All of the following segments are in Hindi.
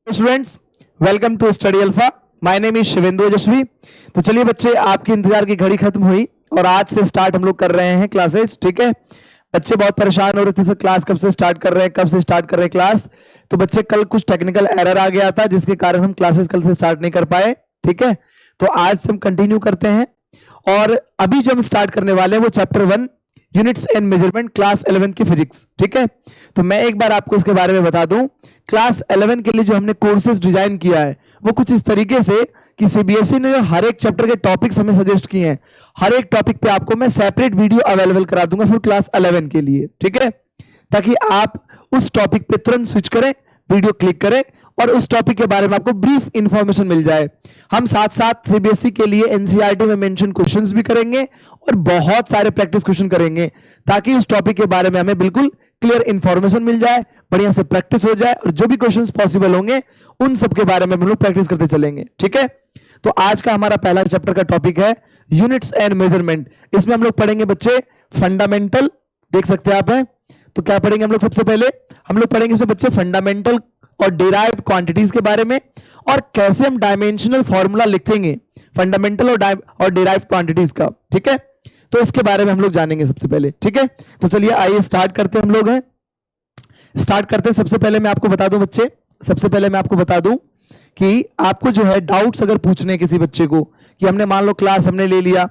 Students, welcome to Study Alpha. My name is Shivendra Yashavi. तो चलिए बच्चे, आपकी इंतजार की घड़ी खत्म हुई और आज से स्टार्ट हम लोग कर रहे हैं क्लासेस। ठीक है, बच्चे बहुत परेशान हो रहे थे सर, क्लास कब से स्टार्ट कर रहे हैं, कब से स्टार्ट कर रहे हैं क्लास। तो बच्चे कल कुछ टेक्निकल एरर आ गया था जिसके कारण हम क्लासेस कल से स्टार्ट नहीं कर पाए। ठीक है, तो आज से हम कंटिन्यू करते हैं और अभी जो हम स्टार्ट करने वाले हैं वो chapter 1 units and measurement class 11 की फिजिक्स। ठीक है, तो मैं एक बार आपको इसके बारे में बता दूं। क्लास 11 के लिए जो हमने कोर्सेज डिजाइन किया है वो कुछ इस तरीके से कि सीबीएसई ने जो हर एक चैप्टर के टॉपिक्स हमें सजेस्ट किए हैं, हर एक टॉपिक पे आपको मैं सेपरेट वीडियो अवेलेबल करा दूंगा फिर क्लास 11 के लिए। ठीक है, ताकि आप उस टॉपिक पे तुरंत स्विच करें, वीडियो क्लिक करें और उस टॉपिक के बारे में आपको ब्रीफ इंफॉर्मेशन मिल जाए। हम साथ साथ सीबीएसई के लिए एनसीईआरटी में मेंशन क्वेश्चंस भी करेंगे और बहुत सारे प्रैक्टिस क्वेश्चन करेंगे ताकि उस टॉपिक के बारे में हमें बिल्कुल क्लियर इंफॉर्मेशन मिल जाए, बढ़िया से प्रैक्टिस हो जाए और जो भी क्वेश्चंस पॉसिबल होंगे उन सब के बारे में हम लोग प्रैक्टिस करते चलेंगे। ठीक है, तो आज का हमारा पहला चैप्टर का टॉपिक है यूनिट्स एंड मेजरमेंट। इसमें हम लोग पढ़ेंगे बच्चे फंडामेंटल, देख सकते हैं आप हैं। तो क्या पढ़ेंगे हम लोग? सबसे पहले हम लोग पढ़ेंगे इसमें बच्चे फंडामेंटल और डिराइव्ड क्वांटिटीज के बारे में और कैसे हम डायमेंशनल फॉर्मूला लिखेंगे फंडामेंटल और डिराइव्ड क्वांटिटीज का। ठीक है, तो इसके बारे में हम लोग जानेंगे सबसे पहले। ठीक है, तो चलिए आइए स्टार्ट करते हैं। हम लोग हैं स्टार्ट करते हैं। सबसे पहले मैं आपको बता दूं बच्चे, सबसे पहले मैं आपको बता दूं कि आपको जो है डाउट्स अगर पूछने किसी बच्चे को कि हमने मान लो क्लास हमने ले लिया,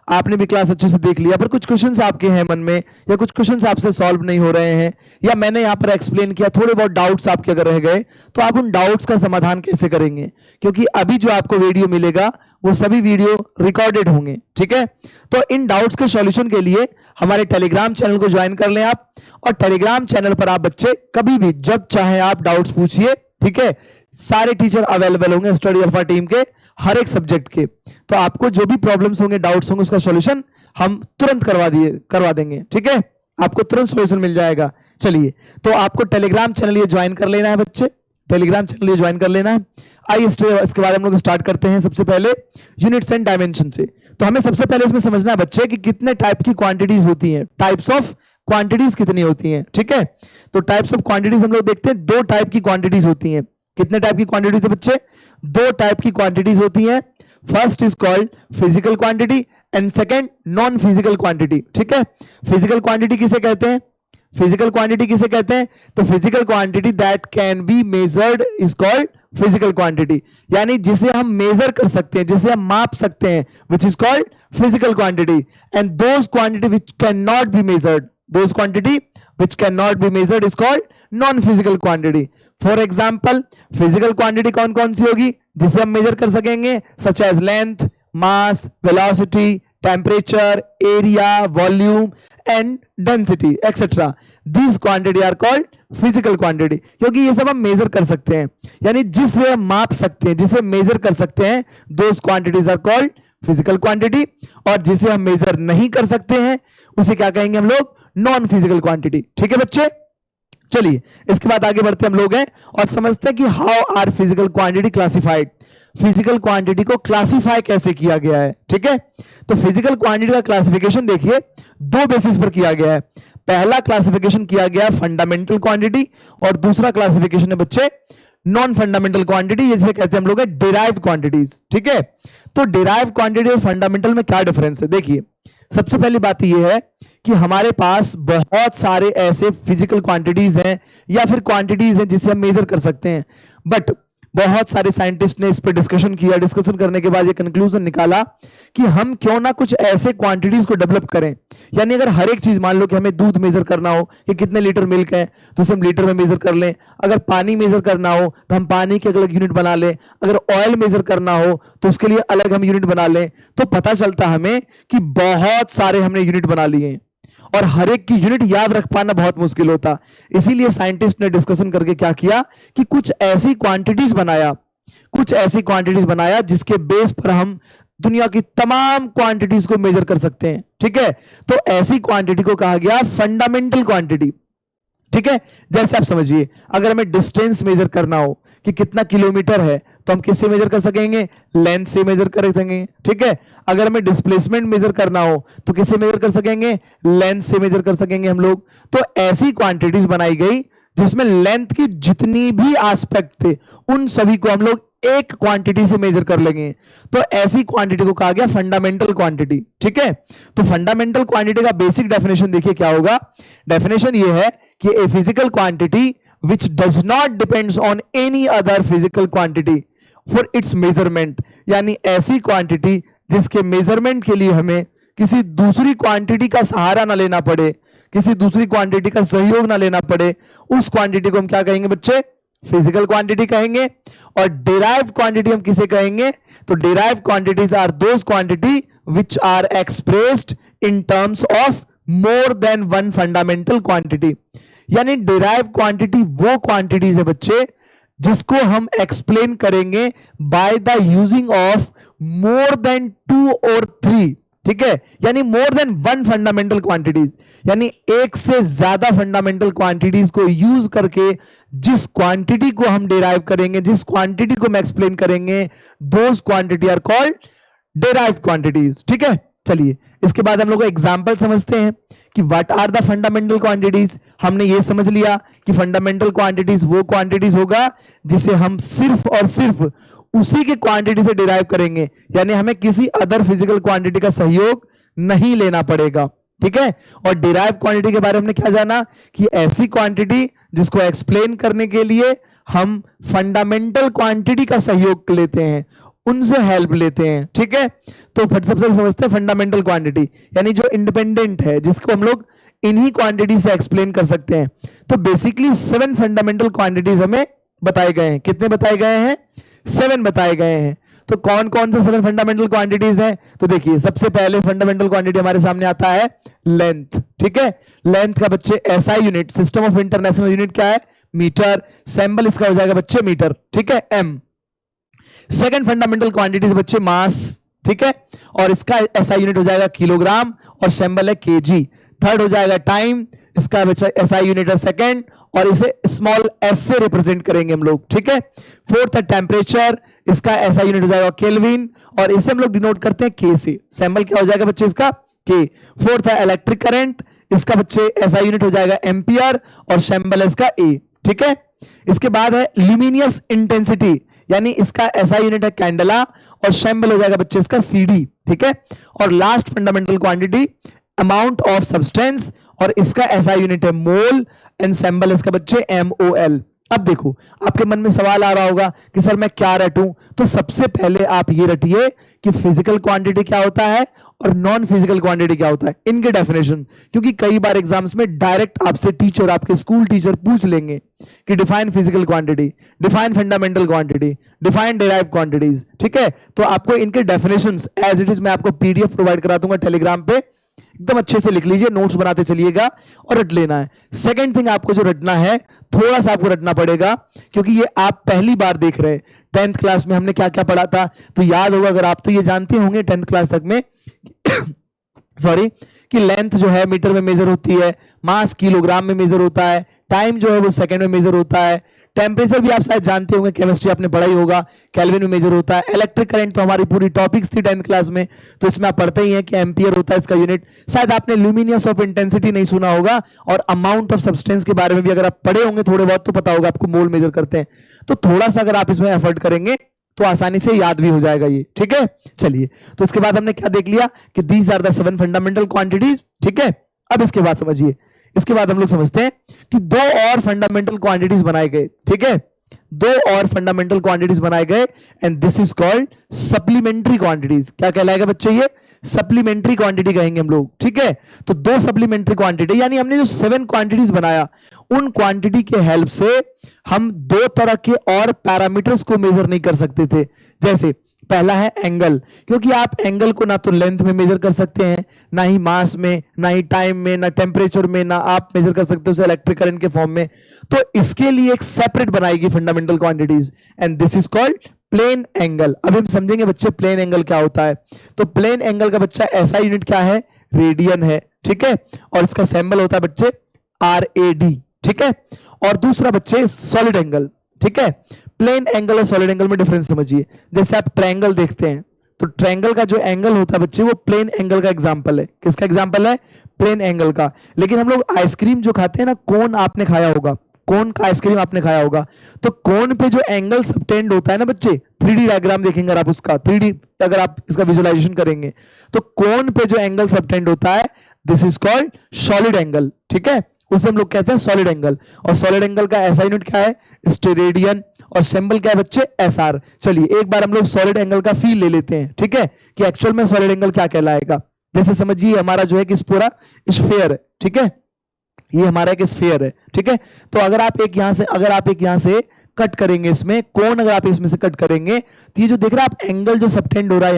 आपने भी क्लास अच्छे से देख लिया, पर कुछ क्वेश्चंस आपके हैं मन में या कुछ क्वेश्चंस आपसे सॉल्व नहीं हो रहे हैं या मैंने यहाँ पर एक्सप्लेन किया, थोड़े बहुत डाउट्स आपके अगर रह गए तो आप उन डाउट्स का समाधान कैसे करेंगे? क्योंकि अभी जो आपको वीडियो मिलेगा वो सभी वीडियो रिकॉर्डेड होंगे। ठीक है, तो इन डाउट्स के सॉल्यूशन के लिए हमारे टेलीग्राम चैनल को ज्वाइन कर लें आप और टेलीग्राम चैनल पर आप बच्चे कभी भी जब चाहे आप डाउट्स पूछिए। ठीक है, सारे टीचर अवेलेबल होंगे स्टडी अल्फा टीम के हर एक सब्जेक्ट के। तो आपको जो भी प्रॉब्लम्स होंगे, डाउट्स होंगे, उसका सॉल्यूशन हम तुरंत करवा देंगे। ठीक है, आपको तुरंत सॉल्यूशन मिल जाएगा। चलिए, तो आपको टेलीग्राम चैनल ये ज्वाइन कर लेना है बच्चे, टेलीग्राम चैनल ये ज्वाइन कर लेना है। आइए इसके बाद हम लोग स्टार्ट करते हैं सबसे पहले यूनिट्स एंड डायमेंशन से। तो हमें सबसे पहले इसमें समझना है बच्चे कि कितने टाइप की क्वांटिटीज होती हैं, टाइप्स ऑफ क्वांटिटीज कितनी होती हैं। ठीक है, तो टाइप्स ऑफ क्वांटिटीज हम लोग देखते हैं, दो टाइप की क्वांटिटीज होती हैं। कितने टाइप की क्वांटिटीज है बच्चे? दो टाइप की क्वांटिटीज होती हैं। First is called physical quantity and second non physical quantity. ठीक है, फिजिकल क्वांटिटी किसे कहते हैं? फिजिकल क्वांटिटी किसे कहते हैं? तो physical quantity that can be measured is called physical quantity, यानी जिसे हम मेजर कर सकते हैं, जिसे हम माप सकते हैं, which is called physical quantity. And those quantity which can not be measured, those quantity which cannot be measured is called non physical quantity. For example, physical quantity कौन कौन सी होगी जिसे हम मेजर कर सकेंगे? such as length, mass, velocity, temperature, area, volume and density etc. These quantity are called physical quantity, क्योंकि ये सब हम मेजर कर सकते हैं, यानी जिसे हम माप सकते हैं, जिसे मेजर कर सकते हैं, those quantities are called physical quantity। और जिसे हम मेजर नहीं कर सकते हैं उसे क्या कहेंगे हम लोग? Non physical quantity. ठीक है बच्चे, चलिए इसके बाद आगे बढ़ते हम लोग हैं और समझते हैं कि how are physical quantity classified. Physical quantity को क्लासिफाई कैसे किया गया है? ठीक है, तो फिजिकल क्वांटिटी का क्लासिफिकेशन देखिए दो बेसिस पर किया गया है। पहला क्लासिफिकेशन किया गया फंडामेंटल क्वांटिटी और दूसरा क्लासिफिकेशन है बच्चे नॉन फंडामेंटल क्वांटिटी, जिसे कहते हैं हम लोग डिराइव्ड क्वांटिटीज। ठीक है, तो डिराइव्ड क्वांटिटी और फंडामेंटल में क्या डिफरेंस है? देखिए, सबसे पहली बात यह है कि हमारे पास बहुत सारे ऐसे फिजिकल क्वांटिटीज हैं या फिर क्वांटिटीज हैं जिसे हम मेजर कर सकते हैं, बट बहुत सारे साइंटिस्ट ने इस पर डिस्कशन किया। डिस्कशन करने के बाद ये कंक्लूजन निकाला कि हम क्यों ना कुछ ऐसे क्वांटिटीज को डेवलप करें, यानी अगर हर एक चीज, मान लो कि हमें दूध मेजर करना हो कि कितने लीटर मिल्क है तो उसे हम लीटर में मेजर कर लें, अगर पानी मेजर करना हो तो हम पानी के अलग यूनिट बना लें, अगर ऑयल मेजर करना हो तो उसके लिए अलग हम यूनिट बना लें। तो पता चलता हमें कि बहुत सारे हमने यूनिट बना लिए हैं और हर एक की यूनिट याद रख पाना बहुत मुश्किल होता। इसीलिए साइंटिस्ट ने डिस्कशन करके क्या किया कि कुछ ऐसी क्वांटिटीज बनाया जिसके बेस पर हम दुनिया की तमाम क्वांटिटीज को मेजर कर सकते हैं। ठीक है, तो ऐसी क्वांटिटी को कहा गया फंडामेंटल क्वांटिटी। ठीक है, जैसे आप समझिए अगर हमें डिस्टेंस मेजर करना हो कि कितना किलोमीटर है तो हम किससे मेजर कर सकेंगे? लेंथ से मेजर कर सकेंगे। ठीक है, अगर हमें डिस्प्लेसमेंट मेजर करना हो तो किससे मेजर कर सकेंगे? लेंथ से मेजर कर सकेंगे हम लोग। तो ऐसी क्वांटिटीज बनाई गई जिसमें लेंथ की जितनी भी एस्पेक्ट थे उन सभी को हम लोग एक क्वांटिटी से मेजर कर लेंगे, तो ऐसी क्वांटिटी को कहा गया फंडामेंटल क्वांटिटी। ठीक है, तो फंडामेंटल क्वांटिटी का बेसिक डेफिनेशन देखिए क्या होगा। डेफिनेशन ये है कि a physical quantity which does not depends on any other physical quantity for its measurement, यानी ऐसी क्वांटिटी जिसके मेजरमेंट के लिए हमें किसी दूसरी क्वांटिटी का सहारा ना लेना पड़े, किसी दूसरी क्वांटिटी का सहयोग ना लेना पड़े, उस क्वांटिटी को हम क्या कहेंगे बच्चे? फिजिकल क्वांटिटी कहेंगे। और डिराइव्ड क्वांटिटी हम किसे कहेंगे? तो derived quantities are those quantity which are expressed in terms of more than one fundamental quantity. यानी डिराइव्ड क्वांटिटी वो क्वांटिटीज है बच्चे जिसको हम एक्सप्लेन करेंगे by the using of more than 2 और 3। ठीक है, यानी more than one fundamental quantities, यानी एक से ज्यादा फंडामेंटल क्वांटिटीज को यूज करके जिस क्वांटिटी को हम डिराइव करेंगे, जिस क्वांटिटी को हम एक्सप्लेन करेंगे, those quantity are called derived quantities. ठीक है, चलिए इसके बाद हम लोग एग्जांपल समझते हैं कि what are the fundamental quantities. हमने ये समझ लिया कि फंडामेंटल क्वांटिटीज वो क्वांटिटीज होगा जिसे हम सिर्फ और सिर्फ उसी की क्वांटिटी से डिराइव करेंगे, यानी हमें किसी अदर फिजिकल क्वांटिटी का सहयोग नहीं लेना पड़ेगा। ठीक है, और डिराइव क्वांटिटी के बारे में हमने क्या जाना कि ऐसी क्वांटिटी जिसको एक्सप्लेन करने के लिए हम फंडामेंटल क्वांटिटी का सहयोग लेते हैं, उनसे हेल्प लेते हैं। ठीक है, तो सबसे पहले समझते हैं फंडामेंटल क्वांटिटी, यानी जो इंडिपेंडेंट है, जिसको हम लोग इन्हीं क्वांटिटी से एक्सप्लेन कर सकते हैं। तो बेसिकली 7 फंडामेंटल क्वांटिटीज हमें बताए गए हैं। कितने बताए गए हैं? 7 बताए गए हैं। तो कौन कौन से 7 फंडामेंटल क्वांटिटीज हैं? तो देखिए सबसे पहले फंडामेंटल क्वांटिटी हमारे सामने आता है लेंथ। ठीक है, लेंथ का बच्चे SI unit, system of international unit क्या है? मीटर। सैंबल इसका हो जाएगा बच्चे मीटर। ठीक है, एम। सेकंड फंडामेंटल क्वांटिटी बच्चे मास। ठीक है, और इसका एसआई यूनिट हो जाएगा किलोग्राम और सैंबल है केजी। थर्ड हो जाएगा टाइम, इसका बच्चा एसआई यूनिट है सेकंड और इसे स्मॉल एस से रिप्रेजेंट करेंगे हम लोग। ठीक है, फोर्थ है टेम्परेचर, इसका एसआई यूनिट हो जाएगा केल्विन और इसे हम लोग डिनोट करते हैं के से। सैंबल क्या हो जाएगा बच्चे? इसका के। फोर्थ है इलेक्ट्रिक करंट, इसका बच्चे एसआई यूनिट हो जाएगा एम्पियर और सैंबल है इसका ए। ठीक है, इसके बाद है ल्यूमिनियस इंटेंसिटी, यानी इसका एसआई यूनिट है कैंडला और सैंबल हो जाएगा बच्चे इसका सीडी। ठीक है, और last fundamental quantity amount of substance और इसका एसआई यूनिट है मोल एंड सैंबल इसका बच्चे एमओएल। अब देखो आपके मन में सवाल आ रहा होगा कि सर मैं क्या रटूं? तो सबसे पहले आप ये रटिए कि फिजिकल क्वांटिटी क्या होता है और नॉन फिजिकल क्वांटिटी क्या होता है, इनके डेफिनेशन। क्योंकि कई बार एग्जाम्स में डायरेक्ट आपसे टीचर, आपके स्कूल टीचर पूछ लेंगे कि define physical quantity, define fundamental quantity, define derived quantities. ठीक है, तो आपको इनके डेफिनेशंस एज इट इज मैं आपको पीडीएफ प्रोवाइड करा दूंगा टेलीग्राम पे, एकदम अच्छे से लिख लीजिए, नोट्स बनाते चलिएगा और रट लेना है। सेकंड थिंग आपको जो रटना है, थोड़ा सा आपको रटना पड़ेगा क्योंकि ये आप पहली बार देख रहे हैं। 10th क्लास में हमने क्या क्या पढ़ा था तो याद होगा, अगर आप तो ये जानते होंगे 10th क्लास तक में सॉरी कि लेंथ जो है मीटर में मेजर होती है, मास किलोग्राम में मेजर होता है, टाइम जो है वो सेकंड में मेजर होता है, टेम्परेचर भी आप शायद जानते होंगे, केमिस्ट्री आपने पढ़ा ही होगा, केल्विन में मेजर होता है, इलेक्ट्रिक करंट तो हमारी पूरी टॉपिक्स थी 10th क्लास में, तो इसमें आप पढ़ते ही हैं कि एम्पियर होता है इसका यूनिट। शायद आपने ल्यूमिनियस ऑफ इंटेंसिटी नहीं सुना होगा और अमाउंट ऑफ सब्सटेंस के बारे में भी अगर आप पढ़े होंगे थोड़े बहुत तो पता होगा आपको, मोल मेजर करते हैं। तो थोड़ा सा अगर आप इसमें एफर्ट करेंगे तो आसानी से याद भी हो जाएगा ये। ठीक है, चलिए तो इसके बाद हमने क्या देख लिया कि these are the 7 fundamental quantities. ठीक है, अब इसके बाद समझिए, इसके बाद हम लोग समझते हैं कि 2 और फंडामेंटल क्वांटिटीज बनाए गए। ठीक है, 2 और फंडामेंटल क्वांटिटीज बनाए गए and this is called supplementary quantities. क्या कहलाएगा बच्चे? ये सप्लीमेंट्री क्वांटिटी कहेंगे हम लोग। ठीक है, तो 2 सप्लीमेंट्री क्वांटिटी, यानी हमने जो 7 क्वांटिटीज बनाया उन क्वांटिटी के हेल्प से हम 2 तरह के और पैरामीटर्स को मेजर नहीं कर सकते थे। जैसे पहला है एंगल, क्योंकि आप एंगल को ना तो लेंथ में मेजर कर सकते हैं, ना ही मास में, ना ही टाइम में, ना टेम्परेचर में, ना आप मेजर कर सकते हो उसे इलेक्ट्रिक करंट के फॉर्म में। तो इसके लिए एक सेपरेट बनाएगी fundamental quantities and this is called plane angle. अभी हम समझेंगे बच्चे प्लेन एंगल क्या होता है। तो प्लेन एंगल का बच्चा ऐसा यूनिट क्या है? रेडियन है। ठीक है, और इसका सैंबल होता है बच्चे RAD। ठीक है, और दूसरा बच्चे सॉलिड एंगल। ठीक है, प्लेन एंगल और सॉलिड एंगल में डिफरेंस समझिए। जैसे आप ट्रायंगल देखते हैं तो ट्रायंगल का जो एंगल होता है बच्चे वो प्लेन एंगल का एग्जांपल है। किसका एग्जांपल है? प्लेन एंगल का। लेकिन हम लोग आइसक्रीम जो खाते हैं ना, कोन आपने खाया होगा, कोन का आइसक्रीम आपने खाया होगा, तो कोन पे जो एंगल सबटेंड होता है ना बच्चे, 3D डायग्राम देखेंगे अगर आप उसका, 3D अगर आप इसका विजुअलाइजेशन करेंगे, तो कोन पे जो एंगल सबटेंड होता है, this is called solid angle, ठीक है, उसे हम लोग कहते हैं सॉलिड एंगल। और सॉलिड एंगल का ऐसा यूनिट क्या है, स्टेरेडियन, और सिंबल क्या है बच्चे, एसआर। चलिए एक बार हम लोग सॉलिड एंगल का फील ले लेते हैं, ठीक है, कि एक्चुअल में सॉलिड एंगल क्या कहलाएगा। जैसे समझिए हमारा जो है कि पूरा स्फीयर है, ठीक है, ये हमारा एक स्फीयर है, ठीक है, तो अगर आप एक यहां से कट करेंगे, इसमें कोण अगर आप इसमें से कट करेंगे, तो ये जो देख रहे हैं आप एंगल जो सबटेंड हो रहा है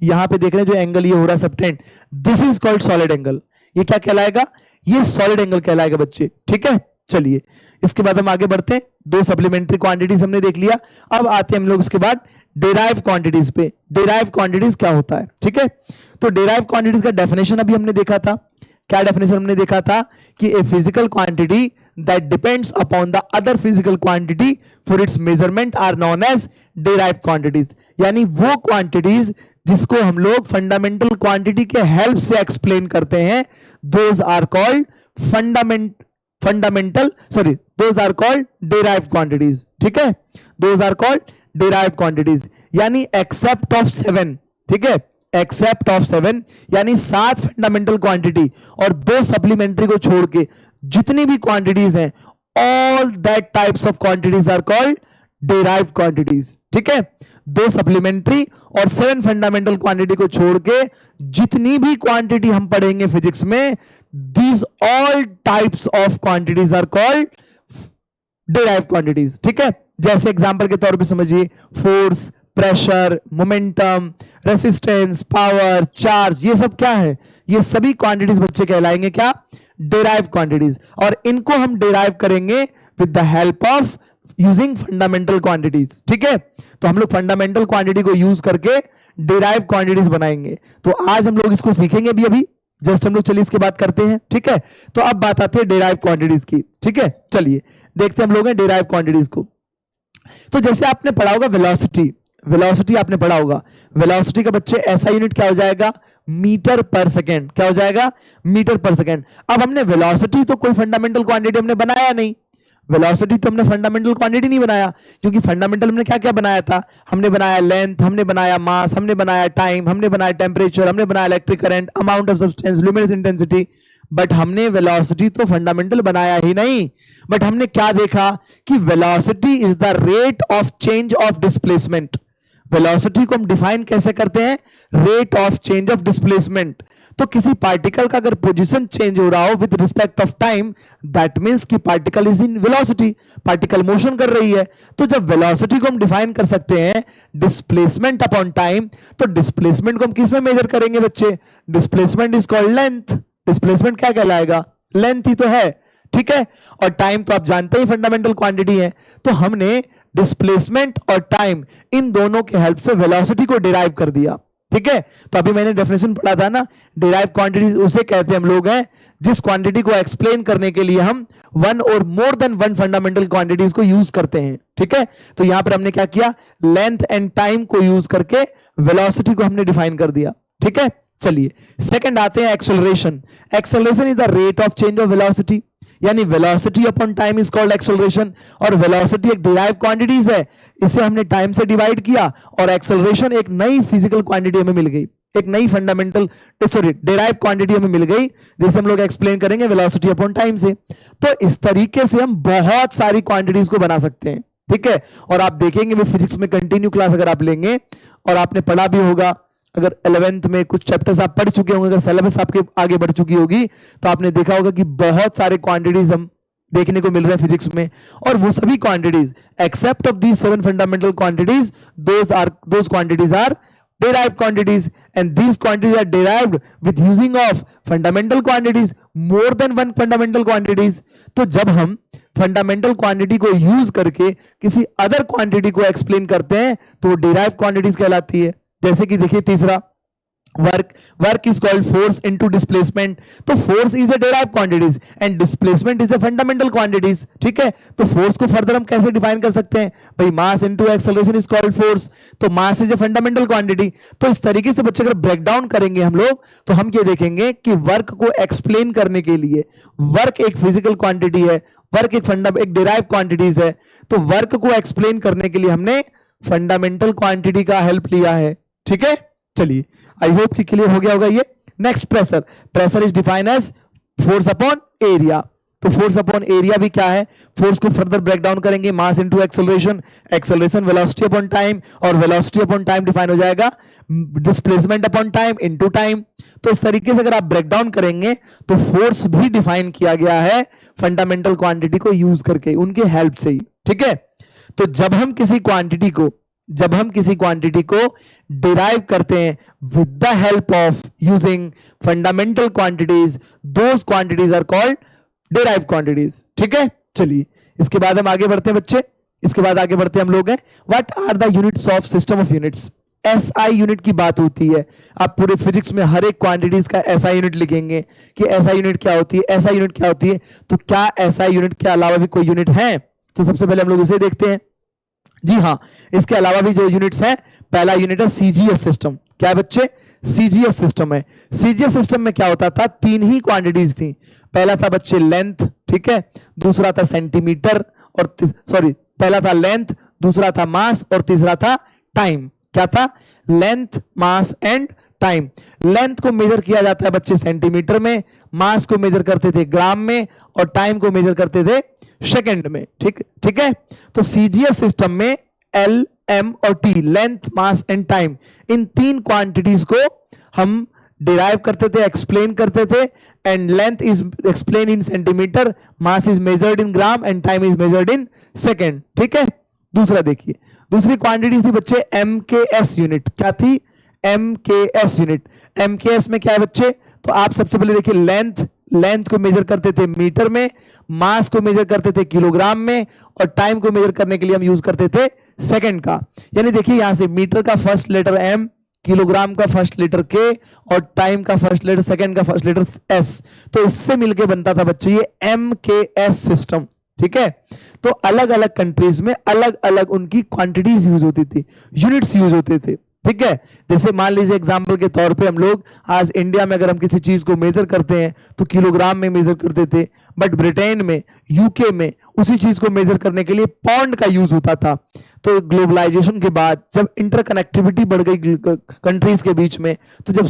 यहां पे देख रहे हैं जो एंगल ये हो रहा है subtend, this is called solid angle. ये क्या कहलाएगा, ये सॉलिड एंगल कहलाएगा बच्चे, ठीक है। चलिए इसके बाद हम आगे बढ़ते हैं, दो सप्लीमेंट्री क्वांटिटीज हमने देख लिया, अब आते हैं हम लोग उसके बाद डेराइव क्वांटिटीज पे। डेराइव क्वांटिटीज क्या होता है, ठीक है, तो डेराइव क्वांटिटीज का डेफिनेशन अभी हमने देखा था। क्या डेफिनेशन हमने देखा था कि a physical quantity that depends upon the other physical quantity for its measurement are known as derive quantities. यानी वो क्वांटिटीज जिसको हम लोग फंडामेंटल क्वांटिटी के हेल्प से एक्सप्लेन करते हैं, those are called those are called derive quantities, ठीक है, those are called derive quantities. यानी एक्सेप्ट ऑफ 7, ठीक है, एक्सेप्ट ऑफ 7 यानी 7 फंडामेंटल क्वांटिटी और 2 सप्लीमेंट्री को छोड़ के जितनी भी क्वांटिटीज हैं, all that types of quantities are called derive quantities, ठीक है। 2 सप्लीमेंट्री और 7 फंडामेंटल क्वांटिटी को छोड़ के जितनी भी क्वांटिटी हम पढ़ेंगे फिजिक्स में, these all types of quantities are called derive quantities, ठीक है। जैसे एग्जांपल के तौर पे समझिए, force, pressure, momentum, resistance, power, charge, ये सब क्या है, ये सभी क्वांटिटीज बच्चे कहलाएंगे क्या, डेराइव क्वांटिटीज। और इनको हम डेराइव करेंगे with the help of using fundamental quantities, ठीक है। तो हम लोग फंडामेंटल क्वांटिटी को यूज करके डेराइव क्वांटिटीज बनाएंगे। तो आज हम लोग इसको सीखेंगे अभी जस्ट हम लोग चलिए इसके बात करते हैं, ठीक है। तो अब बात आती है डेराइव क्वांटिटीज की, ठीक है। चलिए देखते हैं हम लोग डेराइव क्वांटिटीज को। तो जैसे आपने पढ़ा होगा वेलोसिटी आपने पढ़ा होगा, वेलोसिटी का बच्चे ऐसा यूनिट क्या हो जाएगा, मीटर पर सेकेंड, क्या हो जाएगा, मीटर पर सेकेंड। अब हमने वेलोसिटी तो कोई फंडामेंटल क्वांटिटी हमने बनाया नहीं, वेलोसिटी तो हमने फंडामेंटल क्वांटिटी नहीं बनाया, क्योंकि फंडामेंटल हमने क्या क्या बनाया था, हमने बनाया लेंथ, हमने बनाया मास, हमने बनाया टाइम, हमने बनाया टेम्परेचर, हमने बनाया electric current, amount of substance, luminous intensity, but हमने वेलोसिटी तो फंडामेंटल बनाया ही नहीं। बट हमने क्या देखा कि velocity is the rate of change of displacement. Velocity को हम डिफाइन कैसे करते हैं, rate of change of displacement. तो किसी पार्टिकल का अगर पोजीशन चेंज हो रहा हो with respect of time, that means कि particle is in velocity, particle motion कर रही है। तो जब वेलोसिटी को हम डिफाइन कर सकते हैं डिस्प्लेसमेंट अपॉन टाइम, तो डिस्प्लेसमेंट को हम किस में मेजर करेंगे बच्चे, displacement is called length. Displacement क्या कहलाएगा, लेंथ ही तो है, ठीक है। और टाइम तो आप जानते ही फंडामेंटल क्वांटिटी है। तो हमने डिस्प्लेसमेंट और टाइम इन दोनों के हेल्प से वेलोसिटी को डिराइव कर दिया, ठीक है। तो अभी मैंने डेफिनेशन पढ़ा था ना, डिराइव क्वांटिटी उसे कहते हैं हम लोग हैं जिस क्वांटिटी को एक्सप्लेन करने के लिए हम वन और मोर देन वन फंडामेंटल क्वांटिटीज को यूज करते हैं, ठीक है। तो यहां पर हमने क्या किया, लेंथ एंड टाइम को यूज करके वेलोसिटी को हमने डिफाइन कर दिया, ठीक है। चलिए सेकंड आते हैं acceleration. Acceleration is the rate of change of velocity, यानी velocity upon time is called acceleration. और वेलोसिटी एक डिराइव क्वांटिटीज है, इसे हमने टाइम से डिवाइड किया, और एक्सेलरेशन एक नई फिजिकल क्वांटिटी हमें मिल गई, एक नई फंडामेंटल डिराइव क्वांटिटी हमें मिल गई, जिसे हम लोग एक्सप्लेन करेंगे वेलोसिटी अपॉन टाइम से। तो इस तरीके से हम बहुत सारी क्वांटिटीज को बना सकते हैं, ठीक है। और आप देखेंगे फिजिक्स में कंटिन्यू क्लास अगर आप लेंगे और आपने पढ़ा भी होगा, अगर 11th में कुछ चैप्टर्स आप पढ़ चुके होंगे, अगर सिलेबस आपके आगे बढ़ चुकी होगी, तो आपने देखा होगा कि बहुत सारे क्वांटिटीज हम देखने को मिल रहे हैं फिजिक्स में। और वो सभी quantities except of these 7 fundamental quantities, those quantities are derived quantities, and these quantities are derived with using of fundamental quantities, more than one fundamental quantities। तो जब हम फंडामेंटल क्वांटिटी को यूज करके किसी अदर क्वांटिटी को एक्सप्लेन करते हैं तो वो डिराइव क्वांटिटीज कहलाती है। जैसे कि देखिए तीसरा, work is called force into displacement. तो force is a derive quantities and displacement is a fundamental quantities. ठीक है, तो फोर्स को फर्दर हम कैसे डिफाइन कर सकते हैं भाई, mass into acceleration is called force. तो mass is a fundamental quantity. तो इस तरीके से बच्चे अगर ब्रेक डाउन करेंगे हम लोग तो हम ये देखेंगे कि वर्क को एक्सप्लेन करने के लिए, वर्क एक फिजिकल क्वांटिटी है, वर्क एक डेराइव क्वांटिटीज है, तो वर्क को एक्सप्लेन करने के लिए हमने फंडामेंटल क्वांटिटी का हेल्प लिया है। ठीक है, चलिए आई होप कि क्लियर हो गया होगा ये। Next pressure, pressure is defined as force upon area. तो फोर्स अपॉन एरिया भी क्या है, फोर्स को फर्दर ब्रेक डाउन करेंगे, mass into acceleration, acceleration velocity upon time, और वेलोसिटी अपॉन टाइम डिफाइन हो जाएगा displacement upon time into time. तो इस तरीके से अगर आप ब्रेक डाउन करेंगे तो फोर्स भी डिफाइन किया गया है फंडामेंटल क्वांटिटी को यूज करके, उनके हेल्प से ही। ठीक है, तो जब हम किसी क्वांटिटी को डिराइव करते हैं with the help of using fundamental quantities, those quantities are called derive quantities. ठीक है, चलिए इसके बाद हम आगे बढ़ते हैं बच्चे। इसके बाद आगे बढ़ते हम लोग हैं, what are the units of system of units. SI unit की बात होती है। आप पूरे फिजिक्स में हर एक क्वांटिटीज का एसआई यूनिट लिखेंगे कि एसआई यूनिट क्या होती है, एसआई यूनिट क्या होती है। तो क्या एसआई यूनिट के अलावा भी कोई यूनिट है? तो सबसे पहले हम लोग इसे देखते हैं। जी हाँ, इसके अलावा भी जो यूनिट्स हैं, पहला यूनिट है सीजीएस सिस्टम। क्या है बच्चे? सीजीएस सिस्टम है। सीजीएस सिस्टम में क्या होता था, तीन ही क्वांटिटीज थी। पहला था बच्चे लेंथ, ठीक है, दूसरा था सेंटीमीटर, और पहला था लेंथ, दूसरा था मास, और तीसरा था टाइम। क्या था? Length, mass and time. Length को मेजर किया जाता है बच्चे सेंटीमीटर में, मास को मेजर करते थे ग्राम में, और टाइम को मेजर करते थे सेकंड में। ठीक है, तो सीजीएस सिस्टम में एल, एम और T, length, mass and time, इन तीन क्वांटिटीज को हम डिराइव करते थे, एक्सप्लेन करते थे। And length is explain in centimetre, mass is measured in gram and time is measured in second. ठीक है, दूसरा देखिए, दूसरी क्वांटिटी थी बच्चे एमकेएस यूनिट। क्या थी? MKS unit. एमकेएस में क्या है बच्चे? तो आप सबसे पहले देखिए, लेंथ को मेजर करते थे मीटर में, मास को मेजर करते थे किलोग्राम में, और टाइम को मेजर करने के लिए हम यूज करते थे सेकंड का। यानी देखिए यहां से मीटर का फर्स्ट लेटर एम, किलोग्राम का फर्स्ट लेटर के, और टाइम का फर्स्ट लेटर, सेकंड का फर्स्ट लेटर एस। तो इससे मिलके बनता था बच्चे ये एमकेएस सिस्टम। ठीक है, तो अलग अलग कंट्रीज में अलग अलग उनकी क्वांटिटीज यूज होती थी, यूनिट्स यूज होते थे। ठीक है, जैसे मान लीजिए एग्जांपल के तौर पे हम लोग आज इंडिया में अगर हम किसी चीज को मेजर करते हैं तो किलोग्राम में मेजर करते थे, बट ब्रिटेन में, यूके में उसी चीज को मेजर करने के लिए पौंड का यूज होता था। तो ग्लोबलाइजेशन के बाद जब इंटरकनेक्टिविटी बढ़ गई कंट्रीज के बीच में, तो जब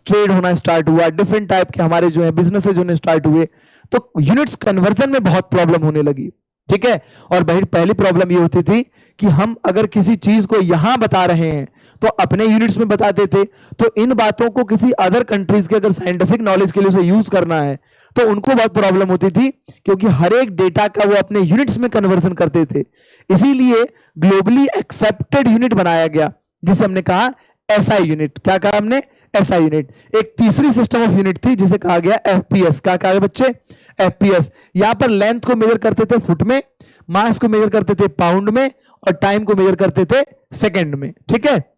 ट्रेड होना स्टार्ट हुआ, डिफरेंट टाइप के हमारे जो है बिजनेसेस होने स्टार्ट हुए, तो यूनिट्स कन्वर्जन में बहुत प्रॉब्लम होने लगी। ठीक है, और पहली प्रॉब्लम ये होती थी कि हम अगर किसी चीज को यहां बता रहे हैं तो अपने यूनिट्स में बताते थे, तो इन बातों को किसी अदर कंट्रीज के अगर साइंटिफिक नॉलेज के लिए उसे यूज करना है तो उनको बहुत प्रॉब्लम होती थी, क्योंकि हर एक डेटा का वो अपने यूनिट्स में कन्वर्जन करते थे। इसीलिए ग्लोबली एक्सेप्टेड यूनिट बनाया गया, जिसे हमने कहा एसआई यूनिट। क्या कहा हमने? SI unit. एक तीसरी सिस्टम ऑफ यूनिट थी जिसे कहा गया एफपीएस। क्या कहा गया बच्चे? एफपीएस। यहां पर लेंथ को मेजर करते थे फुट में, मास को मेजर करते थे पाउंड में, और टाइम को मेजर करते थे सेकंड में। ठीक है,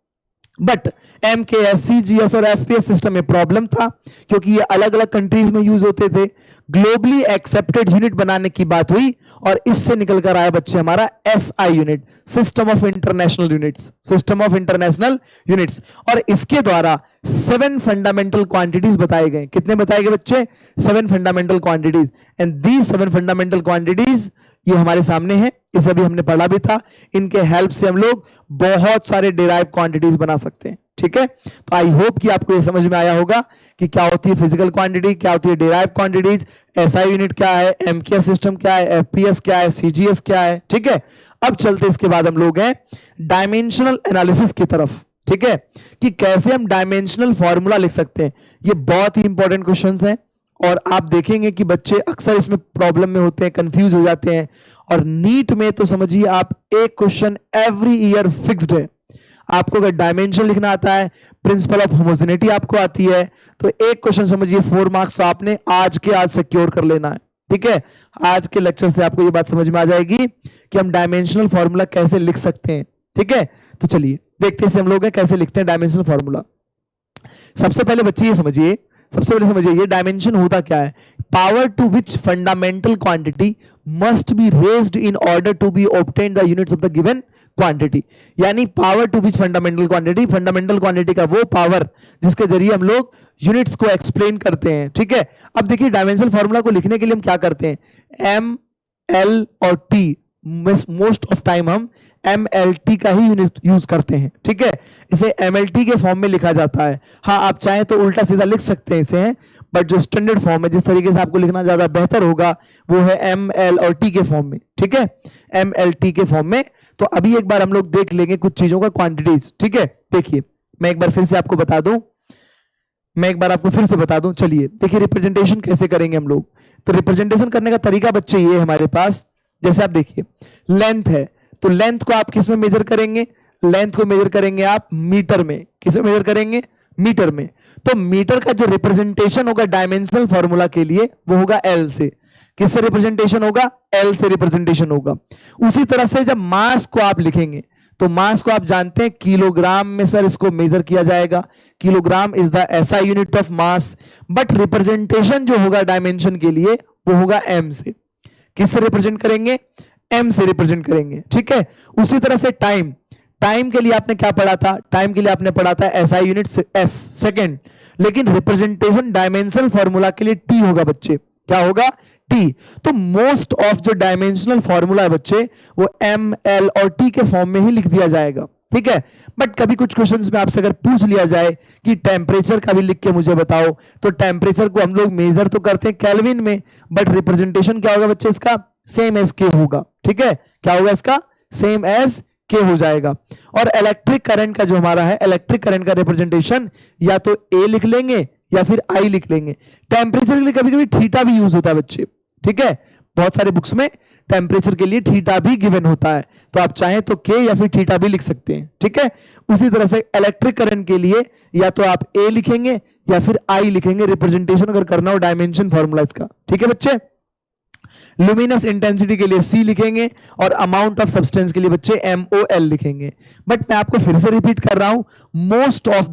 बट एमकेएस, सीजीएस और एफपीएस सिस्टम में प्रॉब्लम था, क्योंकि ये अलग अलग कंट्रीज में यूज होते थे। ग्लोबली एक्सेप्टेड यूनिट बनाने की बात हुई, और इससे निकल कर आया बच्चे हमारा SI unit, system of international units, system of international units. और इसके द्वारा 7 फंडामेंटल क्वांटिटीज बताए गए। कितने बताए गए बच्चे? 7 fundamental quantities. And these 7 fundamental quantities ये हमारे सामने है, इसे अभी हमने पढ़ा भी था। इनके हेल्प से हम लोग बहुत सारे डिराइव क्वांटिटीज बना सकते हैं। ठीक है, तो आई होप कि आपको ये समझ में आया होगा कि क्या होती है फिजिकल क्वांटिटी, क्या होती है डिराइव क्वांटिटीज, एसआई यूनिट क्या है, एमकेएस सिस्टम क्या है, एफपीएस क्या है, सीजीएस क्या है। ठीक है, अब चलते इसके बाद हम लोग हैं डायमेंशनल एनालिसिस की तरफ। ठीक है, कि कैसे हम डायमेंशनल फॉर्मूला लिख सकते हैं। ये बहुत ही इंपॉर्टेंट क्वेश्चंस हैं, और आप देखेंगे कि बच्चे अक्सर इसमें प्रॉब्लम में होते हैं, कंफ्यूज हो जाते हैं। और नीट में तो समझिए आप एक क्वेश्चन एवरी ईयर फिक्स्ड है। आपको अगर डायमेंशन लिखना आता है, प्रिंसिपल ऑफ होमोजेनिटी आपको आती है, तो एक क्वेश्चन समझिए 4 मार्क्स तो आपने आज के आज सिक्योर कर लेना है। ठीक है, आज के लेक्चर से आपको ये बात समझ में आ जाएगी कि हम डायमेंशनल फॉर्मूला कैसे लिख सकते हैं। ठीक है, तो चलिए देखते हैं हम लोग कैसे लिखते हैं डायमेंशनल फॉर्मूला। सबसे पहले बच्चे ये समझिए, सबसे पहले समझिए ये डायमेंशन होता क्या है। Power to which fundamental quantity must be raised in order to be obtain the units of the given quantity. यानी power to which fundamental quantity, fundamental quantity का वो पावर जिसके जरिए हम लोग यूनिट्स को एक्सप्लेन करते हैं। ठीक है, अब देखिए डायमेंशनल फॉर्मूला को लिखने के लिए हम क्या करते हैं, एम एल और टी, मोस्ट ऑफ टाइम हम एम एल टी का ही यूज करते हैं। ठीक है, इसे एम एल टी के फॉर्म में लिखा जाता है। हाँ, आप चाहें तो उल्टा सीधा लिख सकते हैं इसे, बट जो स्टैंडर्ड फॉर्म है, जिस तरीके से आपको लिखना ज्यादा बेहतर होगा, वो है एम एल और टी के फॉर्म में। ठीक है, एम एल टी के फॉर्म में। तो अभी एक बार हम लोग देख लेंगे कुछ चीजों का क्वांटिटीज। ठीक है, देखिए मैं एक बार फिर से आपको बता दूं, चलिए देखिए रिप्रेजेंटेशन कैसे करेंगे हम लोग। तो रिप्रेजेंटेशन करने का तरीका बच्चे ये हमारे पास, जैसे आप देखिए लेंथ है, तो लेंथ को आप किस में मेजर करेंगे, लेंथ को मेजर करेंगे आप मीटर में। किसे मेजर करेंगे, मीटर में। तो मीटर का जो रिप्रेजेंटेशन होगा डायमेंशनल फॉर्मूला के लिए वो होगा एल से। किससे रिप्रेजेंटेशन होगा, एल से रिप्रेजेंटेशन होगा। उसी तरह से जब मास को आप लिखेंगे, तो मास को आप जानते हैं किलोग्राम में सर इसको मेजर किया जाएगा। Kilogram is the SI unit of mass, but representation जो होगा डायमेंशन के लिए वो होगा एम से। किससे रिप्रेजेंट करेंगे, एम से रिप्रेजेंट करेंगे। ठीक है, उसी तरह से टाइम, टाइम के लिए आपने क्या पढ़ा था, टाइम के लिए आपने पढ़ा था एसआई यूनिट एस सेकंड, लेकिन रिप्रेजेंटेशन डायमेंशनल फॉर्मूला के लिए टी होगा बच्चे। क्या होगा, टी। तो मोस्ट ऑफ जो डायमेंशनल फॉर्मूला है बच्चे वो एम एल और टी के फॉर्म में ही लिख दिया जाएगा। ठीक है, बट कभी कुछ क्वेश्चंस में आपसे अगर पूछ लिया जाए कि टेम्परेचर का भी लिख के मुझे बताओ, तो टेम्परेचर को हम लोग मेजर तो करते हैं केल्विन में, बट रिप्रेजेंटेशन क्या होगा बच्चे इसका, सेम एज के होगा। ठीक है, क्या होगा इसका, सेम एज के हो जाएगा। और इलेक्ट्रिक करंट का जो हमारा है, इलेक्ट्रिक करंट का रिप्रेजेंटेशन या तो ए लिख लेंगे या फिर आई लिख लेंगे। टेम्परेचर के लिए कभी कभी थीटा भी यूज होता है बच्चे। ठीक है, बहुत सारे बुक्स में टेम्परेचर के लिए थीटा भी गिवन होता है, तो आप चाहें तो के या फिर थीटा भी लिख सकते हैं। ठीक है, उसी तरह से इलेक्ट्रिक करंट के लिए या तो आप ए लिखेंगे या फिर आई लिखेंगे, रिप्रेजेंटेशन अगर करना हो डायमेंशन फॉर्मूला इसका। ठीक है बच्चे, लुमिनस इंटेंसिटी के लिए सी लिखेंगे और अमाउंट ऑफ सब्सटेंस के लिए बच्चे MOL लिखेंगे। बट मैं आपको फिर से रिपीट कर रहा हूं, मोस्ट ऑफ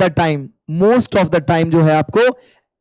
द टाइम जो है आपको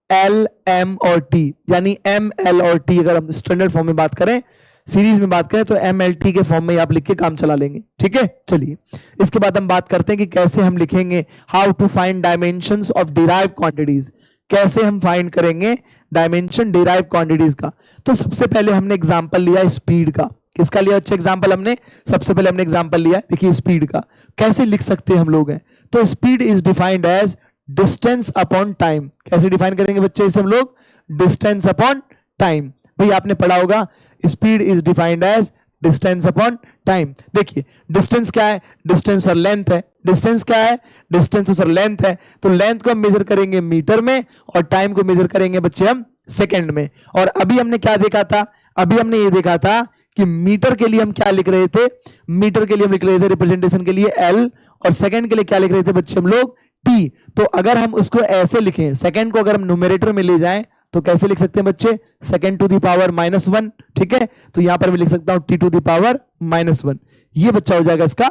L, M और T, यानी ML और T अगर हम स्टैंडर्ड फॉर्म में बात करें, सीरीज में बात करें, तो MLT के फॉर्म में आप लिख के काम चला लेंगे। ठीक है, चलिए इसके बाद हम बात करते हैं कि कैसे हम लिखेंगे how to find dimensions of derived quantities. कैसे हम फाइंड करेंगे डायमेंशन डिराइव क्वांटिटीज का। तो सबसे पहले हमने एग्जांपल लिया स्पीड का। किसका लिया अच्छा एग्जांपल हमने, सबसे पहले हमने एग्जांपल लिया, देखिए स्पीड का। कैसे लिख सकते हैं हम लोग हैं, तो speed is defined as distance upon time. कैसे डिफाइन करेंगे बच्चे इसे हम लोग, डिस्टेंस अपॉन टाइम। भाई आपने पढ़ा होगा speed is defined as distance upon time. देखिए डिस्टेंस क्या है, डिस्टेंस और लेंथ है। डिस्टेंस क्या है, डिस्टेंस और लेंथ है। तो लेंथ को हम मेजर करेंगे मीटर में और टाइम को मेजर करेंगे बच्चे हम सेकंड में। और अभी हमने क्या देखा था, अभी हमने ये देखा था कि मीटर के लिए हम क्या लिख रहे थे, मीटर के लिए हम लिख रहे थे रिप्रेजेंटेशन के लिए L, और सेकंड के लिए क्या लिख रहे थे बच्चे हम लोग, T। तो अगर हम उसको ऐसे लिखें, सेकंड को अगर हम न्यूमरेटर में ले जाएं तो कैसे लिख सकते हैं बच्चे, सेकंड टू द पावर -1। ठीक है, तो यहां पर मैं लिख सकता हूं T टू द पावर -1। ये बच्चा हो जाएगा इसका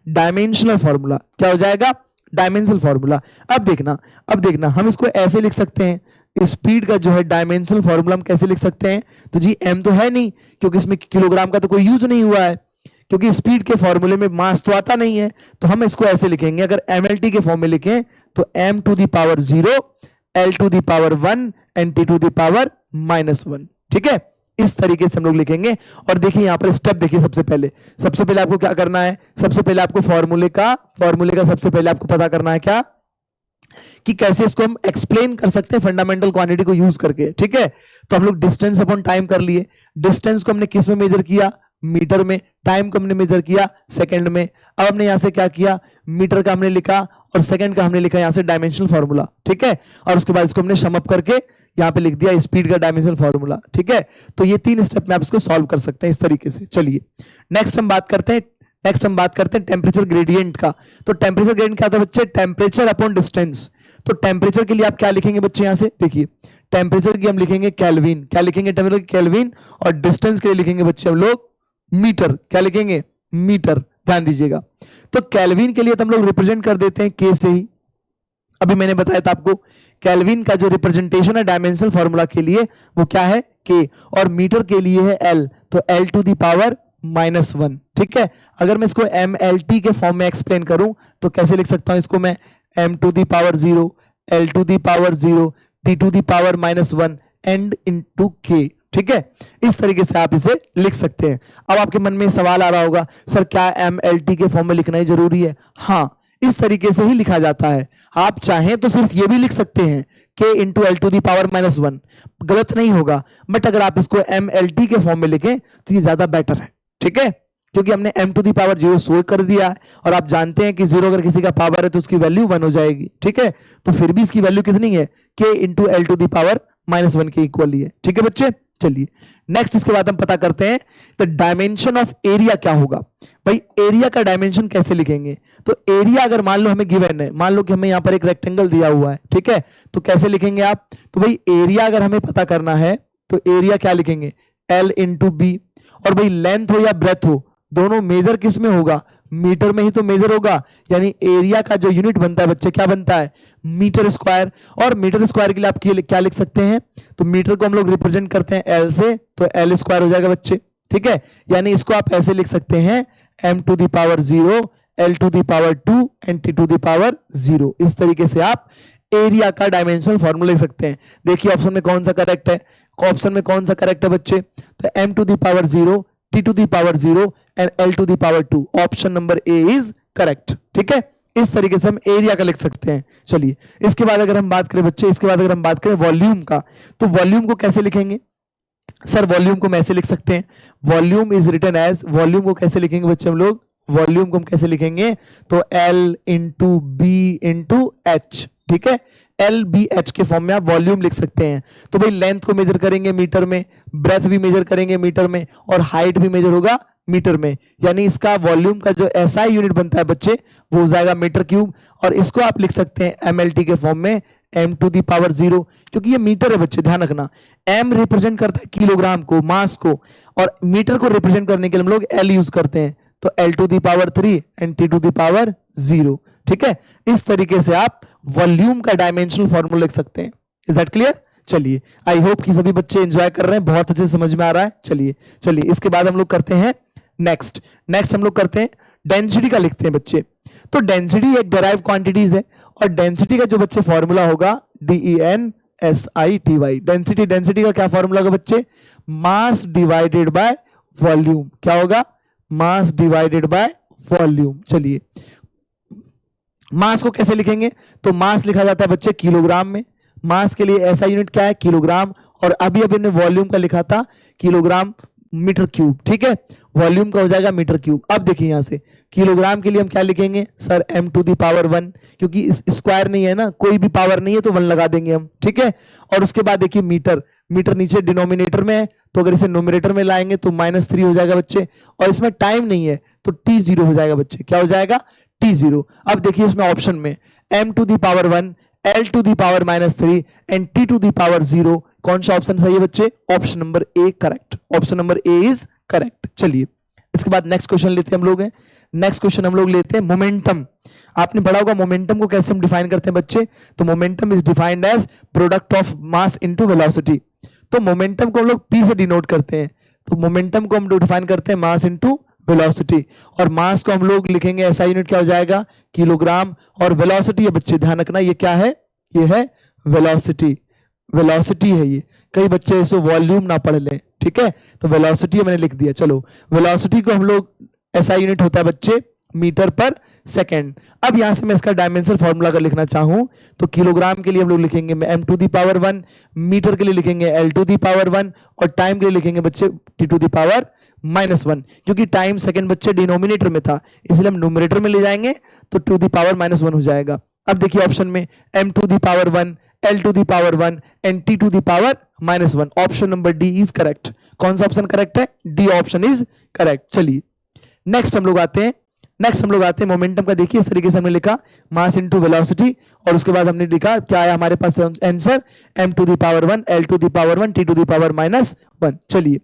डायमेंशनल फॉर्मूला। क्या हो जाएगा, डायमेंशनल फॉर्मूला। अब देखना हम इसको ऐसे लिख सकते हैं, स्पीड का जो है डायमेंशनल फॉर्मूला हम कैसे लिख सकते हैं। तो जी m तो है नहीं, क्योंकि इसमें किलोग्राम का तो कोई यूज नहीं हुआ है, क्योंकि स्पीड के फॉर्मूले में मास तो आता नहीं है। तो हम इसको ऐसे लिखेंगे, अगर MLT के फॉर्म में लिखें तो m to the power 0, L to the power 1 and T to the power -1। ठीक है, इस तरीके से हम लोग लिखेंगे। और देखिए यहां पर स्टेप देखिए, सबसे पहले आपको क्या करना है, सबसे पहले आपको फॉर्मूले का सबसे पहले आपको पता करना है क्या, कि कैसे इसको हम एक्सप्लेन कर सकते हैं फंडामेंटल क्वांटिटी को यूज करके। ठीक है, तो हम लोग डिस्टेंस अपॉन टाइम कर लिए। डिस्टेंस को हमने किस में मेजर किया, मीटर में। टाइम को हमने मेजर किया सेकंड में। अब हमने यहां से क्या किया, मीटर का हमने लिखा और सेकंड का हमने लिखा यहां से डायमेंशनल फॉर्मूला। ठीक है, और उसके बाद इसको हमने सम अप करके यहां पे लिख दिया स्पीड का डायमेंशनल फॉर्मूला। ठीक है, तो ये 3 स्टेप में आप इसको सॉल्व कर सकते हैं इस तरीके से। चलिए नेक्स्ट हम बात करते हैं टेम्परेचर ग्रेडियंट का। तो टेम्परेचर ग्रेडियंट क्या होता है बच्चे, टेम्परेचर अपॉन डिस्टेंस। तो टेम्परेचर के लिए आप क्या लिखेंगे बच्चे, यहां से देखिए टेम्परेचर की हम लिखेंगे केल्विन। क्या लिखेंगे, टेम्परेचर केल्विन। और डिस्टेंस के लिए लिखेंगे बच्चे हम लोग मीटर। क्या लिखेंगे, मीटर। ध्यान दीजिएगा, तो केल्विन के लिए तो हम लोग रिप्रेजेंट कर देते हैं के से ही, अभी मैंने बताया था आपको केल्विन का जो रिप्रेजेंटेशन है डायमेंशनल फॉर्मूला के लिए वो क्या है के, और मीटर के लिए है एल, तो एल टू दी पावर -1। ठीक है, अगर मैं इसको एम एल टी के फॉर्म में एक्सप्लेन करूं तो कैसे लिख सकता हूं इसको मैं, M to the power 0, L to the power 0, T to the power -1 and into K. ठीक है, इस तरीके से आप इसे लिख सकते हैं। अब आपके मन में सवाल आ रहा होगा, सर क्या एम एल टी के फॉर्म में लिखना ही जरूरी है? हाँ, इस तरीके से ही लिखा जाता है। आप चाहें तो सिर्फ ये भी लिख सकते हैं k into L to the power -1, गलत नहीं होगा, बट अगर आप इसको एम एल टी के फॉर्म में लिखें तो ये ज्यादा बेटर है। ठीक है, क्योंकि हमने m to the power 0 show कर दिया है, और आप जानते हैं कि 0 अगर किसी का पावर है तो उसकी वैल्यू 1 हो जाएगी। ठीक है, तो फिर भी इसकी वैल्यू कितनी है, k into L to the power -1 के इक्वल ही है। ठीक है बच्चे, चलिए नेक्स्ट इसके बाद हम पता करते हैं तो डायमेंशन ऑफ एरिया क्या होगा। भाई एरिया का डायमेंशन कैसे लिखेंगे, तो एरिया अगर मान लो हमें गिवन है, मान लो कि हमें यहां पर एक रेक्टेंगल दिया हुआ है, ठीक है, तो कैसे लिखेंगे आप, तो भाई एरिया अगर हमें पता करना है तो एरिया क्या लिखेंगे, एल इंटू बी, और भाई लेंथ हो या ब्रेथ हो दोनों मेजर किस में होगा, मीटर में ही तो मेजर होगा, यानी एरिया का जो यूनिट बनता है बच्चे क्या बनता है, मीटर स्क्वायर। और मीटर स्क्वायर के लिए आप क्या लिख सकते हैं, तो मीटर को हम लोग रिप्रेजेंट करते हैं एल से, तो एल स्क्वायर हो जाएगा बच्चे। ठीक है, यानी इसको आप ऐसे लिख सकते हैं m to the power 0, l to the power 2 and t to the power 0। इस तरीके से आप एरिया का डायमेंशनल फॉर्मूला लिख सकते हैं। देखिए ऑप्शन में कौन सा करेक्ट है, ऑप्शन में कौन सा करेक्ट है बच्चे, तो m to the power 0, t to the power 0 and l to the power 2, option number A is correct. ठीक है, इस तरीके से हम एरिया का लिख सकते हैं। चलिए इसके बाद अगर हम बात करें बच्चे, इसके बाद अगर हम बात करें वॉल्यूम का, तो वॉल्यूम को कैसे लिखेंगे, सर वॉल्यूम को हम ऐसे लिख सकते हैं, volume is written as, volume को कैसे लिखेंगे बच्चे हम लोग, वॉल्यूम को हम कैसे लिखेंगे, तो L into B into H. ठीक है, एल बी एच के फॉर्म में आप वॉल्यूम लिख सकते हैं। तो भाई लेंथ को मेजर करेंगे मीटर में, ब्रेथ भी मेजर करेंगे मीटर में, और हाइट भी मेजर होगा मीटर में, यानी इसका वॉल्यूम का जो एसआई यूनिट बनता है बच्चे वो हो जाएगा मीटर क्यूब। और इसको आप लिख सकते हैं एमएलटी के फॉर्म में m टू दी पावर 0, क्योंकि ये मीटर है बच्चे, ध्यान रखना m रिप्रेजेंट करता है किलोग्राम को, मास को, और मीटर को रिप्रेजेंट करने के लिए हम लोग l यूज करते हैं, तो l to the power 3 and t to the power 0। ठीक है, इस तरीके से आप वॉल्यूम का डायमेंशनल फॉर्मूला लिख सकते हैं। Is that clear? चलिए आई होप कि सभी बच्चे एंजॉय कर रहे हैं, बहुत अच्छे से समझ में आ रहा है। चलिए इसके बाद हम लोग करते हैं नेक्स्ट हम लोग करते हैं डेंसिटी का लिखते हैं बच्चे। तो डेंसिटी एक डेराइव क्वांटिटीज है, और डेंसिटी का जो बच्चे फॉर्मूला होगा DENSITY। डेंसिटी का क्या फॉर्मूला होगा बच्चे, मास डिवाइडेड बाय वॉल्यूम। क्या होगा, मास डिवाइडेड बाय वॉल्यूम। चलिए मास को कैसे लिखेंगे, तो मास लिखा जाता है बच्चे किलोग्राम में, मास के लिए ऐसा यूनिट क्या है किलोग्राम, और अभी अभी हमने वॉल्यूम का लिखा था किलोग्राम मीटर क्यूब। ठीक है, वॉल्यूम का हो जाएगा मीटर क्यूब। अब देखिए यहां से किलोग्राम के लिए हम क्या लिखेंगे sir, m to the power 1, क्योंकि स्क्वायर नहीं है ना, कोई भी पावर नहीं है तो 1 लगा देंगे हम। ठीक है, और उसके बाद देखिए मीटर नीचे डिनोमिनेटर में है, तो अगर इसे नोमिनेटर में लाएंगे तो -3 हो जाएगा बच्चे, और इसमें टाइम नहीं है तो t0 हो जाएगा बच्चे। क्या हो जाएगा, t0। अब देखिए इसमें ऑप्शन में m to the power 1, l to the power -3 and t to the power 0, कौन सा ऑप्शन सही है बच्चे, option number A correct, option number A is correct. चलिए इसके बाद नेक्स्ट क्वेश्चन लेते हैं हम लोग, नेक्स्ट क्वेश्चन हम लोग लेते हैं मोमेंटम। आपने पढ़ा होगा मोमेंटम को कैसे हम डिफाइन करते हैं बच्चे, तो momentum is defined as product of mass into velocity. तो मोमेंटम को हम लोग p से डिनोट करते हैं, तो मोमेंटम को हम लोग डिफाइन करते हैं मास इनटू वेलोसिटी, और मास को हम लोग लिखेंगे ऐसा यूनिट क्या हो जाएगा किलोग्राम, और वेलोसिटी है बच्चे ध्यान रखना ये क्या है, ये है वेलोसिटी है ये, कई बच्चे इसको वॉल्यूम ना पढ़ लें। ठीक है, तो वेलोसिटी मैंने लिख दिया। चलो वेलोसिटी को हम लोग ऐसा यूनिट होता है बच्चे मीटर पर सेकेंड। अब यहां से मैं इसका डायमेंशनल फॉर्मूला अगर लिखना चाहूं तो किलोग्राम के लिए हम लोग लिखेंगे m to the power 1, metre के लिए लिखेंगे l टू दी पावर 1, और टाइम के लिए लिखेंगे बच्चे t टू दी पावर -1, क्योंकि टाइम सेकंड बच्चे डिनोमिनेटर में था इसलिए हम न्यूमरेटर में ले जाएंगे तो टू दी पावर -1 हो जाएगा। अब देखिए ऑप्शन में m to the power 1, l to the power 1 and t to the power -1, option number D is correct. कौन सा ऑप्शन करेक्ट है, डी ऑप्शन इज करेक्ट। चलिए नेक्स्ट हम लोग आते हैं मोमेंटम का। देखिए इस तरीके से हमने लिखा मास इनटू वेलोसिटी, और उसके बाद हमने लिखा क्या है हमारे पास answer, m to the power 1, l to the power 1, t to the power -1। चलिए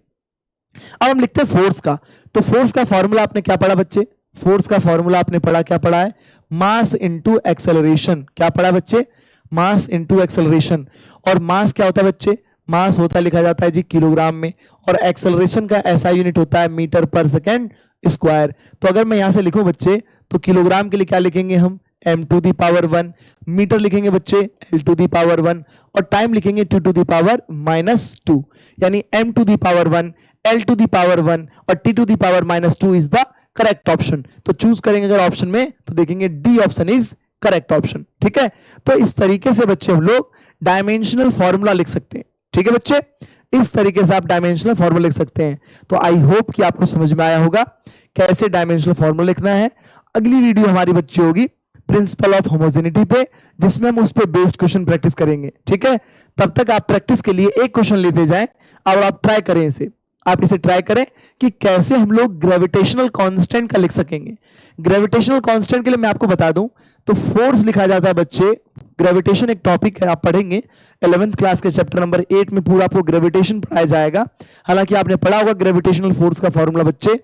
अब हम लिखते हैं फोर्स का। तो फोर्स का फॉर्मूला आपने क्या पढ़ा बच्चे, फोर्स का फॉर्मूला आपने पढ़ा, क्या पढ़ा है? मास इनटू एक्सेलरेशन। क्या पढ़ा बच्चे? मास इनटू एक्सेलरेशन। और मास क्या होता है बच्चे? मास होता है, लिखा जाता है जी किलोग्राम में, और एक्सेलरेशन का ऐसा यूनिट होता है मीटर पर सेकेंड स्क्वायर। तो अगर मैं यहां से लिखूं बच्चे, तो किलोग्राम के लिए क्या लिखेंगे हम? m to the power 1। Metre लिखेंगे बच्चे l टू दी पावर 1, और टाइम लिखेंगे t टू दी पावर -2। यानी m to the power 1, l to the power 1 और t to the power -2 is the correct option. तो चूज करेंगे अगर ऑप्शन में, तो देखेंगे D option is correct option. ठीक है, तो इस तरीके से बच्चे हम लोग डायमेंशनल फॉर्मूला लिख सकते हैं। ठीक है बच्चे, इस तरीके से आप डायमेंशनल फॉर्मूला लिख सकते हैं। तो आई होप कि आपको समझ में आया होगा कैसे डायमेंशनल फॉर्मूला लिखना है। अगली वीडियो हमारी बच्ची होगी प्रिंसिपल ऑफ होमोजेनिटी पे, जिसमें हम उस पे बेस्ड क्वेश्चन प्रैक्टिस करेंगे। ठीक है, तब तक आप प्रैक्टिस के लिए एक क्वेश्चन लेते जाएं और आप ट्राई करें इसे। आप इसे ट्राई करें कि कैसे हम लोग ग्रेविटेशनल कांस्टेंट का लिख सकेंगे। ग्रेविटेशनल कांस्टेंट के लिए मैं आपको बता दूं तो फोर्स लिखा जाता है बच्चे, ग्रेविटेशन एक टॉपिक है, आप पढ़ेंगे 11th क्लास के चैप्टर नंबर 8 में पूरा आपको ग्रेविटेशन पढ़ाया जाएगा। हालांकि आपने पढ़ा होगा ग्रेविटेशनल फोर्स का फॉर्मूला बच्चे।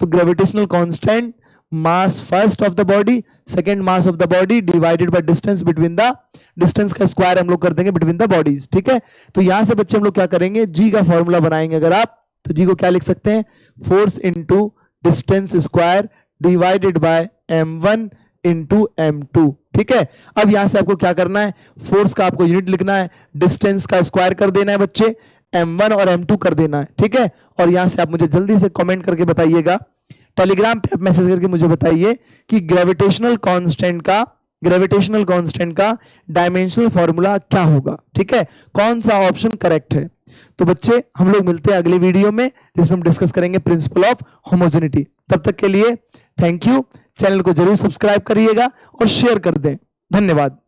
तो gravitational constant mass first of the body, second mass of the body divided by distance between the, distance का स्क्वायर हम लोग कर देंगे बिटवीन द बॉडीज। ठीक है, तो यहां से बच्चे हम लोग क्या करेंगे, जी का फॉर्मूला बनाएंगे। अगर आप, तो जी को क्या लिख सकते हैं? Force into distance square divided by m1 into m2। ठीक है, अब यहां से आपको क्या करना है, फोर्स का आपको यूनिट लिखना है, डिस्टेंस का स्क्वायर कर देना है बच्चे, m1 और m2 कर देना है। ठीक है, और यहां से आप मुझे जल्दी से कमेंट करके बताइएगा, टेलीग्राम पे आप मैसेज करके मुझे बताइए कि ग्रेविटेशनल कांस्टेंट का डायमेंशनल फॉर्मूला क्या होगा। ठीक है, कौन सा ऑप्शन करेक्ट है। तो बच्चे हम लोग मिलते हैं अगले वीडियो में, जिसमें हम डिस्कस करेंगे प्रिंसिपल ऑफ होमोजेनिटी। तब तक के लिए थैंक यू। चैनल को जरूर सब्सक्राइब करिएगा और शेयर कर दें। धन्यवाद।